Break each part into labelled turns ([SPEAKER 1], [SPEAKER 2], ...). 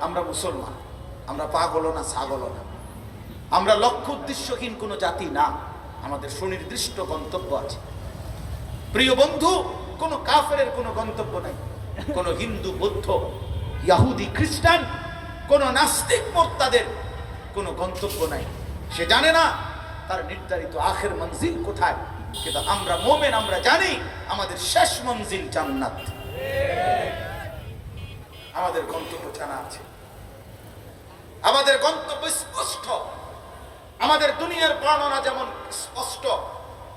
[SPEAKER 1] আমরা মুসলমান, আমরা পাগলও না ছাগলও না, আমরা লক্ষ্য উদ্দেশ্যহীন কোনো জাতি না, আমাদের সুনির্দিষ্ট গন্তব্য আছে। প্রিয় বন্ধু, কোনো কাফেরের কোনো গন্তব্য নাই, কোনো হিন্দু বৌদ্ধ ইহুদি খ্রিস্টান কোনো নাস্তিক মোর্তাদের কোনো গন্তব্য নাই। সে জানে না তার নির্ধারিত আখের মঞ্জিল কোথায়, কিন্তু আমরা মোমেন, আমরা জানি আমাদের শেষ মঞ্জিল জান্নাত। আমাদের গন্তব্য জানা আছে, আমাদের গন্তব্য স্পষ্ট। আমাদের দুনিয়ার বর্ণনা যেমন স্পষ্ট,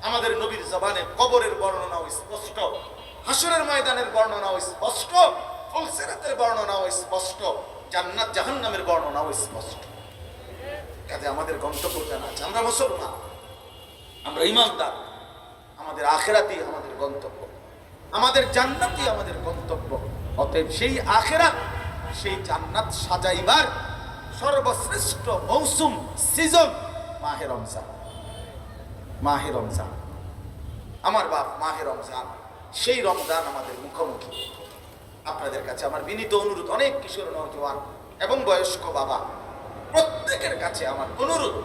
[SPEAKER 1] আমাদের নবীর জবানে কবরের বর্ণনাও স্পষ্ট, হাসরের ময়দানের বর্ণনাও স্পষ্ট, ফুলসিরাতের বর্ণনাও স্পষ্ট, জান্নাত জাহান্নামের বর্ণনাও স্পষ্ট। কাজে আমাদের গন্তব্য জানা আছে। আমরা মুসলমান, আমরা ঈমানদার, আমাদের আখিরাতই আমাদের গন্তব্য, আমাদের জান্নাতই আমাদের গন্তব্য। অতএব সেই আখিরাত, সেই জান্নাত সাজাইবার সর্বশ্রেষ্ঠ মৌসুম, সিজন মাহে রমজান। মাহে রমজান, আমার বাপ, মাহে রমজান, সেই রমজান আমাদের মুখোমুখি। আপনাদের কাছে আমার বিনীত অনুরোধ, অনেক কিশোর নওজোয়ান এবং বয়স্ক বাবা, প্রত্যেকের কাছে আমার অনুরোধ,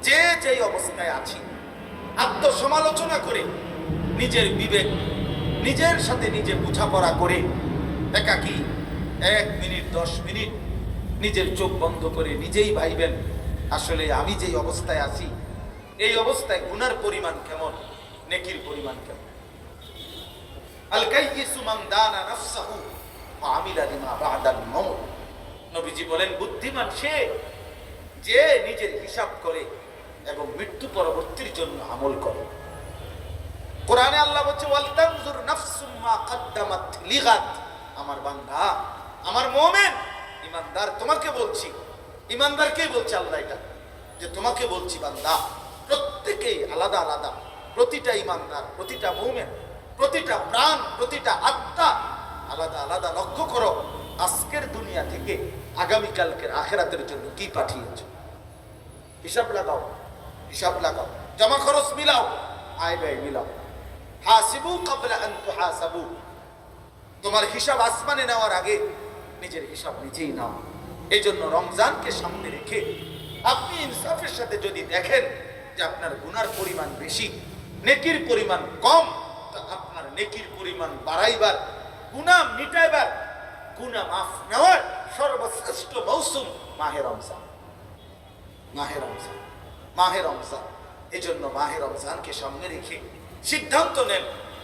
[SPEAKER 1] যে যেই অবস্থায় আছি আত্মসমালোচনা করে, নিজের বিবেক, নিজের সাথে নিজে বোঝাপড়া করে, একাকী 1 মিনিট 10 মিনিট নিজের চোখ বন্ধ করে নিজেই ভাইবেন, আসলে আমি যেই অবস্থায় আছি, এই অবস্থায় গুনার পরিমাণ কেমন, নেকির পরিমাণ কেমন। আল কাইয়িসু মান দানা নাফসাহু ওয়া আমিলা লিমা বা'দাল মাউত। নবীজি বলেন, বুদ্ধিমান সে যে নিজের হিসাব করে এবং মৃত্যু পরবর্তীর জন্য আমল করে। কোরআনে আল্লাহ বলছে, ওয়াল তানজুর নাফসুম মা কদ্দামাত লিগাদ। আমার বান্দা, আমার মুমিন, ঈমানদার, তোমাকে বলছি, ঈমানদারকেই বলছে আল্লাহ এটা, যে তোমাকে বলছি বান্দা, প্রত্যেকেই আলাদা আলাদা, প্রতিটা ঈমানদার, প্রতিটা মুমিন, প্রতিটা প্রাণ, প্রতিটা আত্মা আলাদা আলাদা লক্ষ্য করো, আজকের দুনিয়া থেকে আগামীকালকের আখিরাতের জন্য কি পাঠিয়েছ। হিসাব লাগাও, হিসাব লাগাও, জমা খরচ মিলাও, আয় ব্যয় মিলাও। হাসিবু ক্বাবলা আন তুহাসাবু। তোমার হিসাব আসমানে নেওয়ার আগে নিজের হিসাব নিজেই নাও। এই জন্য রমজানকে সামনে রেখে আপনি ইনসাফের সাথে যদি দেখেন যে আপনার গুনার পরিমাণ বেশি, নেকির পরিমাণ কম, তা আপনার নেকির পরিমাণ বাড়াইবার, গুনাহ মিটাইবার, গুনাহ মাফ নেওয়ার সর্বশ্রেষ্ঠ মৌসুম মাহে রমজান। মাহে রমজান, মাহে রমজান। এই জন্য মাহে রমজানকে সামনে রেখে সিদ্ধান্ত নেন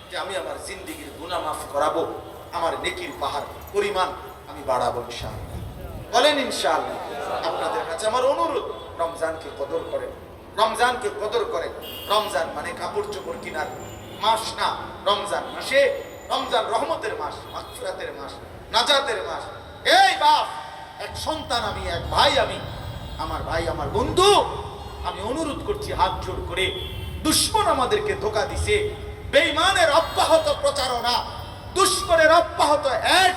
[SPEAKER 1] যে আমি আমার জিন্দেগির গুনাহ মাফ করাবো, আমার নেকির পাহাড় পরিমাণ আমি বাড়াবো ইনশাআল্লাহ। বলেন ইনশাআল্লাহ। আপনাদের কাছে আমার অনুরোধ, রমজানকে কদর করেন, রমজানকে কদর করেন। রমজান মানে কাপড় চোপড় কিনার মাস না। রমজান মাসে, রমজান রহমতের মাস, মাগফিরাতের মাস, নাজাতের মাস। এই বাপ, এক সন্তান আমি, এক ভাই আমি, আমার ভাই, আমার বন্ধু, আমি অনুরোধ করছি হাত জোড় করে, দুশমন আমাদেরকে ধোঁকা দিছে, বেঈমানের অব্যাহত প্রচারণা, দুশমনের অব্যাহত অ্যাড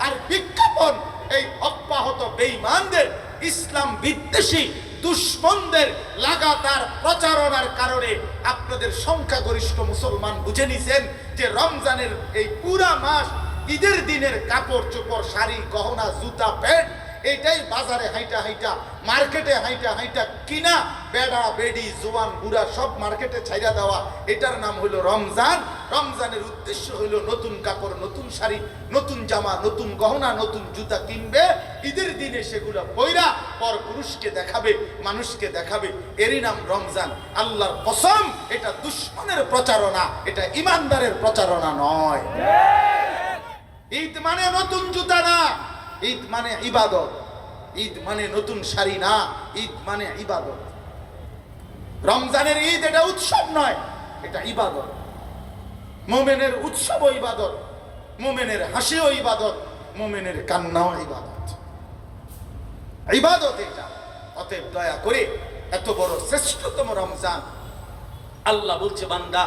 [SPEAKER 1] আর বিজ্ঞাপন, এই অব্যাহত বেঈমানদের, ইসলাম বিদ্বেষী দুশমনদের লাগাতার প্রচারণার কারণে আপনাদের সংখ্যাগরিষ্ঠ মুসলমান বুঝে নিছেন যে রমজানের এই পুরা মাস ঈদের দিনের কাপড় চোপড়, শাড়ি, গহনা, জুতা, প্যান্ট, এইটাই বাজারে হাইটা হাইটা, মার্কেটে হাইটা হাইটা কিনা, বেড়া বেডি জোয়ান বুড়া সব মার্কেটে ছাইরা দেওয়া, এটার নাম হলো রমজান। রমজানের উদ্দেশ্য হলো নতুন কাপড়, নতুন শাড়ি, নতুন জামা, নতুন গহনা, নতুন জুতা কিনবে, ঈদের দিনে সেগুলো পয়রা পর পুরুষকে দেখাবে, মানুষকে দেখাবে, এরই নাম রমজান। আল্লাহর কসম, এটা দুশমনের প্রচারণা, এটা ইমানদারের প্রচারণা নয়। ঈদ মানে নতুন জুতা না, ঈদ মানে ইবাদত। ঈদ মানে নতুন শাড়ি না, ঈদ মানে ইবাদত। রমজানের ঈদ এটা উৎসব নয়, এটা ইবাদত। মুমিনের উৎসব ও ইবাদত, মুমিনের হাসি ও ইবাদত, মুমিনের কান্নাও ইবাদত। ইবাদত এটা। অতএব দয়া করে এত বড় শ্রেষ্ঠতম রমজান, আল্লাহ বলছে, বান্দা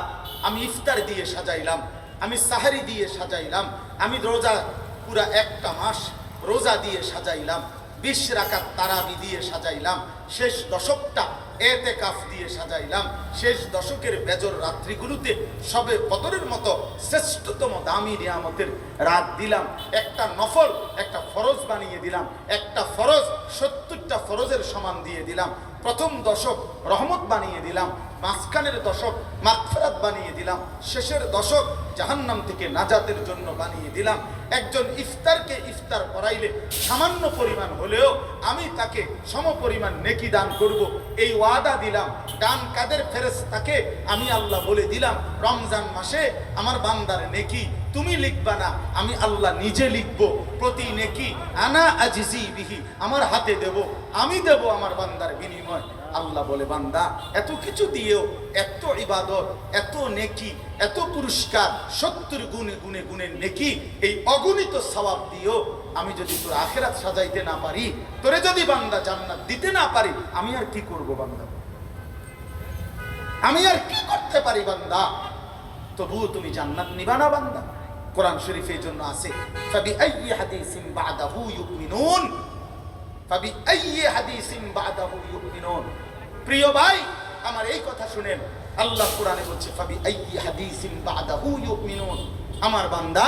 [SPEAKER 1] আমি ইফতার দিয়ে সাজাইলাম, আমি সাহারি দিয়ে সাজাইলাম, আমি রোজা পুরা একটা মাস রোজা দিয়ে সাজাইলাম, 20 রাকাত তারাবি দিয়ে সাজাইলাম, শেষ দশকটা এতেকাফ দিয়ে সাজাইলাম, শেষ দশকের বেজর রাত্রিগুলোতে সবে কদরের মতো শ্রেষ্ঠতম দামি নিয়ামতের রাত দিলাম, একটা নফল একটা ফরজ বানিয়ে দিলাম, একটা ফরজ 70টা ফরজের সমান দিয়ে দিলাম, প্রথম দশক রহমত বানিয়ে দিলাম, মাঝখানের দশক মাগফিরাত বানিয়ে দিলাম, শেষের দশক জাহান্নাম থেকে নাজাতের জন্য বানিয়ে দিলাম। একজন ইফতারকে ইফতার করাইলে সামান্য পরিমাণ হলেও আমি তাকে সমপরিমাণ নেকি দান করব, এই ওয়াদা দিলাম। ডান কাদের ফেরেশতাকে আমি আল্লাহ বলে দিলাম, রমজান মাসে আমার বান্দার নেকি তুমি লিখবা না, আমি আল্লাহ নিজে লিখব। প্রতি নেকি আনা আজিজি বিহি, আমার হাতে দেব, আমি দেব আমার বান্দার বিনিময়। আল্লাহ বলে, বান্দা এত কিছু দিয়েও, এত ইবাদত, এত নেকি, এত পুরস্কার, 70 গুণে গুণে গুণে নেকি, এই অগণিত সওয়াব দিয়েও আমি যদি তোর আখিরাত সাজাইতে না পারি, তোরে যদি বান্দা জান্নাত দিতে না পারি, আমি আর কি করব বান্দা? আমি আর কি করতে পারি বান্দা? তবুও তুমি জান্নাত নিবা না বান্দা? কোরআন শরীফে এই জন্য আছে, ফাবিআইয়ি হাদিসিন বাদাহু ইউমিনুন, ফাবিআইয়ি হাদিসিন বাদাহু ইউমিনুন। প্রিয় ভাই আমার, এই কথা শুনেন, আল্লাহ কোরআনে বলছে ফাবিআইয়ি হাদিসিন বাদাহু ইউমিনুন। আমার বান্দা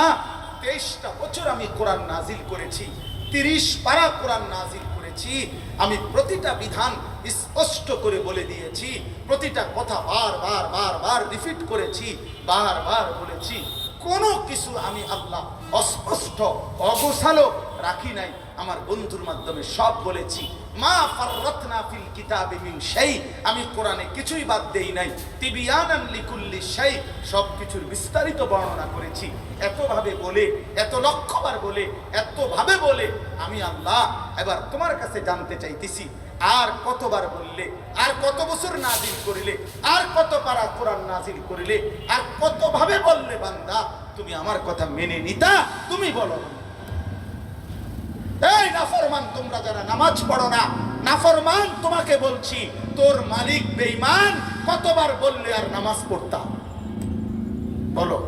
[SPEAKER 1] 23টা বছর আমি কোরআন নাজিল করেছি, 30 পারা কোরআন নাজিল করেছি, আমি প্রতিটা বিধান স্পষ্ট করে বলে দিয়েছি, প্রতিটা কথা বারবার বারবার রিপিট করেছি, বারবার বলেছি, কোনো কিছু আমি আল্লাহ অস্পষ্ট অগোছালো রাখি নাই, আমার বন্ধুর মাধ্যমে সব বলেছি। মা ফাররাতনা ফিল কিতাবি মিন শাই, আমি কোরআনে কিছুই বাদ দেই নাই। তিবিয়ানান লিকুল্লি শাই, সব কিছুর বিস্তারিত বর্ণনা করেছি। এতভাবে বলে, এত লক্ষবার বলে, এতভাবে বলে আমি আল্লাহ এবার তোমার কাছে জানতে চাইতেছি, আর কতবার বললে, আর কত বছর নাজিল করিলে, আর কত পারা কোরআন নাজিল করিলে, আর কতভাবে বললে বান্দা তুমি আমার কথা মেনে নিতা? তুমি বলো। এই নাফরমান তোমরা যারা নামাজ পড়ো না, নাফরমান তোমাকে বলছি, তোর মালিক বেঈমান, কতবার বললে আর নামাজ পড়তা? বলো,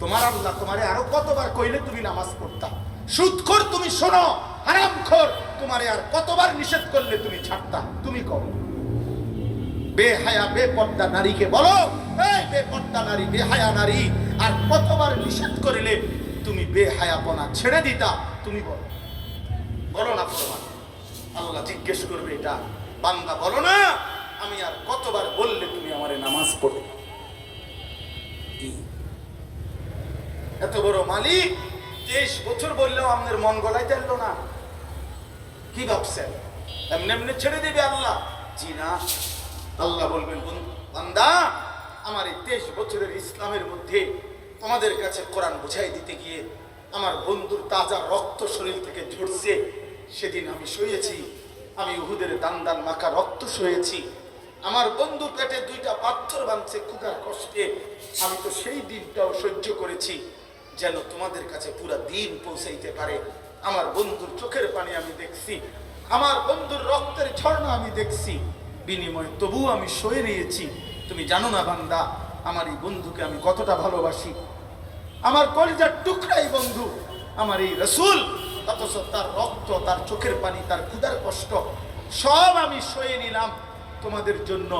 [SPEAKER 1] তোমার আল্লাহ তোমারে আরো কতবার কইলে তুমি নামাজ পড়তা? সুদখোর তুমি শোনো, হারামখোর তোমারে আর কতবার নিষেধ করলে তুমি ছাড়তা? তুমি করো। বেহায়া বেপর্দা নারীকে বলো, এই বেপর্দা নারী, বেহায়া নারী, আর কতবার নিষেধ করিলে তুমি বেহায়াপনা ছেড়ে দিতা? তুমি বলো। বলো না ফরমান, আল্লাহ জিজ্ঞেস করবে এটা, বান্দা বলো না, আমি আর কতবার বললে তুমি আমারে নামাজ পড়ো? এত বড় মালিক 23 বছর বললেও আমাদের মন গলায় চাইলো না। কি ভাবছেন এমনি এমনি ছেড়ে দেবে আল্লাহ? জি না। আল্লাহ বলবেন, বান্দা আমার এই 23 বছরের ইসলামের মধ্যে তোমাদের কাছে কোরআন বুঝাই দিতে গিয়ে আমার বন্ধুর তাজা রক্ত শরীর থেকে ঝরছে, সেদিন আমি সয়েছি, আমি উহুদের দান দান মাখা রক্ত সয়েছি, আমার বন্ধু পেটে 2টা পাথর বাঁধছে ক্ষুধার কষ্টে, আমি তো সেই দিনটাও সহ্য করেছি, যেন তোমাদের কাছে পুরা দিন পৌঁছাইতে পারে। আমার বন্ধুর চোখের পানি আমি দেখছি, আমার বন্ধুর রক্তের ঝর্ণা আমি দেখছি, বিনিময়ে তবুও আমি সয়ে নিয়েছি। তুমি জানো না বান্দা, আমার এই বন্ধুকে আমি কতটা ভালোবাসি, আমার কলিজার টুকরাই বন্ধু আমার এই রাসূল, অথচ তার রক্ত, তার চোখের পানি, তার ক্ষুধার কষ্ট সব আমি সয়ে নিলাম তোমাদের জন্য,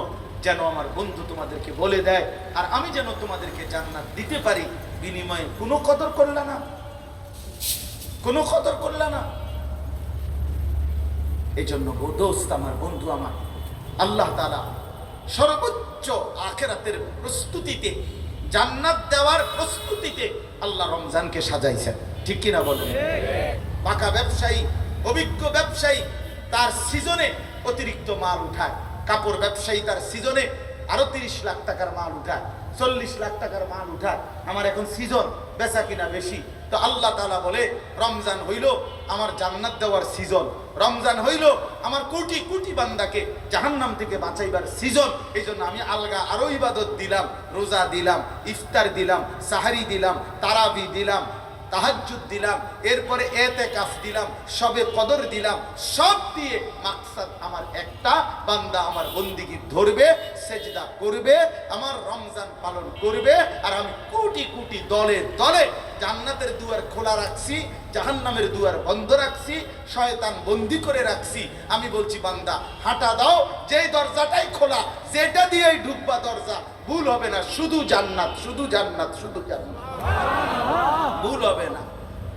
[SPEAKER 1] যেন আমার বন্ধু তোমাদেরকে বলে দেয়, আর আমি যেন তোমাদেরকে জান্নাত দিতে পারি। বিনিময়ে কোনো কদর করলা না, কোনো কদর করলা না। এই জন্য দোস্ত আমার, বন্ধু আমার, আল্লাহ তাআলা সর্বোচ্চ আখিরাতের প্রস্তুতিতে, জান্নাত দেওয়ার প্রস্তুতিতে আল্লাহ রমজানকে সাজাইছেন। ঠিক কিনা বলেন? পাকা ব্যবসায়ী, অভিজ্ঞ ব্যবসায়ী তার সিজনে অতিরিক্ত মাল উঠায়, কাপড় ব্যবসায়ী তার সিজনে আরো 30 লাখ টাকার মাল উঠায়, 40 লাখ টাকার মাল উঠায়। আমার এখন সিজন, বেচা কিনা বেশি, তো আল্লাহ তাআলা বলে রমজান হইল আমার জান্নাত দেওয়ার সিজন, রমজান হইল আমার কোটি কোটি বান্দাকে জাহান্নাম থেকে বাঁচাইবার সিজন। এই জন্য আমি আলগা আরো ইবাদত দিলাম, রোজা দিলাম, ইফতার দিলাম, সাহারি দিলাম, তারাবি দিলাম, তাহাজ্জুদ দিলাম, এরপরে এতেকাফ দিলাম, সবে কদর দিলাম। সব দিয়ে মাকসাদ আমার একটা, বান্দা আমার বন্দিগি ধরবে, সেজদা করবে, আমার রমজান পালন করবে, আর আমি কোটি কোটি দলে দলে জান্নাতের দুয়ার খোলা রাখছি, জাহান্নামের দুয়ার বন্ধ রাখছি, শয়তান বন্দি করে রাখছি। আমি বলছি বান্দা হাঁটা দাও, যেই দরজাটাই খোলা, যেটা দিয়েই ঢুকবা দরজা, ভুল হবে না, শুধু জান্নাত, শুধু জান্নাত, শুধু জান্নাত, ভুল হবে না।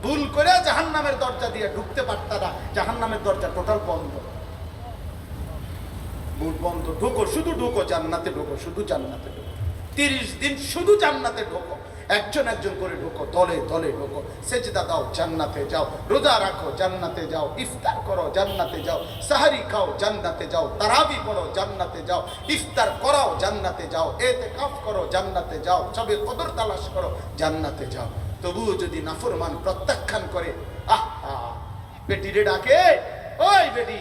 [SPEAKER 1] ভুল করে জাহান্নামের দরজা দিয়ে ঢুকতে পারতা না, জাহান্নামের দরজা টোটাল বন্ধ, ভুল বন্ধ। ঢোকো, শুধু ঢোকো, জান্নাতে ঢোকো, শুধু জান্নাতে ঢোকো, 30 দিন শুধু জান্নাতে ঢোকো, একজন একজন করে ঢোকো, দলে দলে ঢোকো, সেজদা দাও, জান্নাতে যাও, রোজা রাখো, জান্নাতে যাও, ইফতার করো, জান্নাতে যাও, সাহারি খাও, জান্নাতে যাও, তারাবি পড়ো, জান্নাতে যাও, ইফতার করাও, জান্নাতে যাও, ইতিকাফ করো, জান্নাতে যাও, সবে কদর তালাশ করো, জান্নাতে যাও। তবুও যদি নাফরমান প্রত্যাখ্যান করে, আহা বেটিরে ডাকে, ওই বেটি,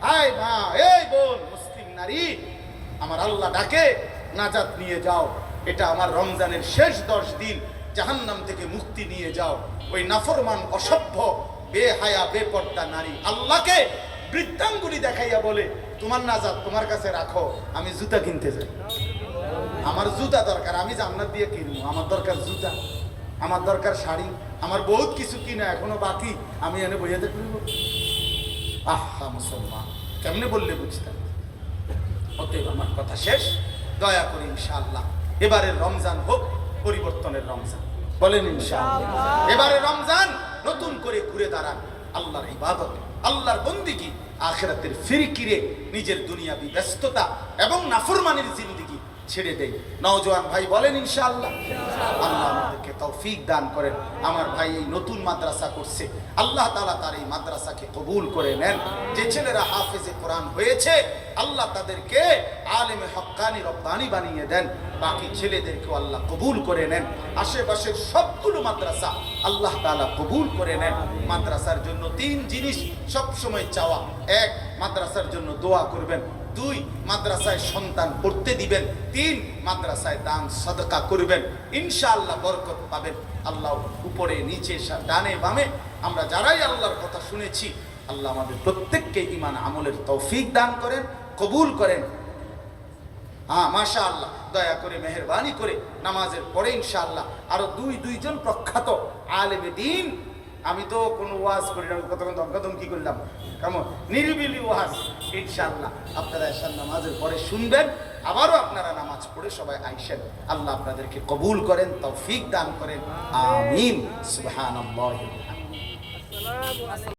[SPEAKER 1] হাই মা, এই বোন, মুসলিম নারী, আমার আল্লাহ ডাকে, নাজাত নিয়ে যাও, এটা আমার রমজানের শেষ 10 দিন, জাহান্নাম থেকে মুক্তি নিয়ে যাও। ওই নাফরমান অসভ্য বেহায়া বেপর্দা নারী আল্লাহকে বৃদ্ধাঙ্গুলি দেখাইয়া বলে, তোমার নাজাত তোমার কাছে রাখো, আমি জুতা কিনতে যাই, আমার জুতা দরকার, আমি জান্নাত দিয়ে কিনবো, আমার দরকার জুতা, আমার দরকার শাড়ি, আমার বহুত কিছু কিনা এখনো বাকি, আমি এনে বইয়া দেখব। আহা মুসলমান, কেমনে বললে বুঝতাম। অতএব আমার কথা শেষ, দয়া করে ইনশাআল্লাহ এবারের রমজান হোক পরিবর্তনের রমজান, বলেন ইনশাআল্লাহ। এবারে রমজান নতুন করে ঘুরে দাঁড়ান আল্লাহর ইবাদত, আল্লাহর বন্দিগি, আখিরাতের ফিরকিরে নিজের দুনিয়াবি ব্যস্ততা এবং নাফরমানির জিন্দেগি ছেড়ে দেই। নওজোয়ান ভাই বলেন ইনশাআল্লাহ। আল্লাহ আমাদেরকে তৌফিক দান করেন। আমার ভাই এই নতুন মাদ্রাসা করছে, আল্লাহ তাআলা তার এই মাদ্রাসাকে কবুল করে নেন। যে ছেলেরা হাফেজে কোরআন হয়েছে, আল্লাহ তাদেরকে আলেমে হক্কানি রব্বানি বানিয়ে দেন। বাকি ছেলেদেরকেও আল্লাহ কবুল করে নেন। আশেপাশের সবগুলো মাদ্রাসা আল্লাহ তাআলা কবুল করে নেন। মাদ্রাসার জন্য 3 জিনিস সব সময় চাওয়া: 1, মাদ্রাসার জন্য দোয়া করবেন; 2, মাদ্রাসায় সন্তান পড়তে দিবেন; 3, মাদ্রাসায় দান সাদকা করবেন। ইনশাআল্লাহ বরকত পাবেন। আল্লাহ উপরে নিচে ডানে বামে আমরা যারাই আল্লাহর কথা শুনেছি, আল্লাহ আমাদের প্রত্যেককে ঈমান আমলের তৌফিক দান করেন, কবুল করেন। মাশাআল্লাহ, দয়া করে মেহেরবানি করে নামাজের পরে ইনশাআল্লাহ আরো 2জন প্রখ্যাত আলেমে দ্বীন, আমি তো কোনো ওয়াজ করি না, কতক্ষণ ধমকাধমকি করলাম, কেমন নিরিবিলি ওয়াজ, ইনশাআল্লাহ আপনারা এশার নামাজের পরে শুনবেন। আবারও আপনারা নামাজ পড়ে সবাই আইসেন। আল্লাহ আপনাদেরকে কবুল করেন, তৌফিক দান করেন। আমিন। সুবহানাল্লাহি।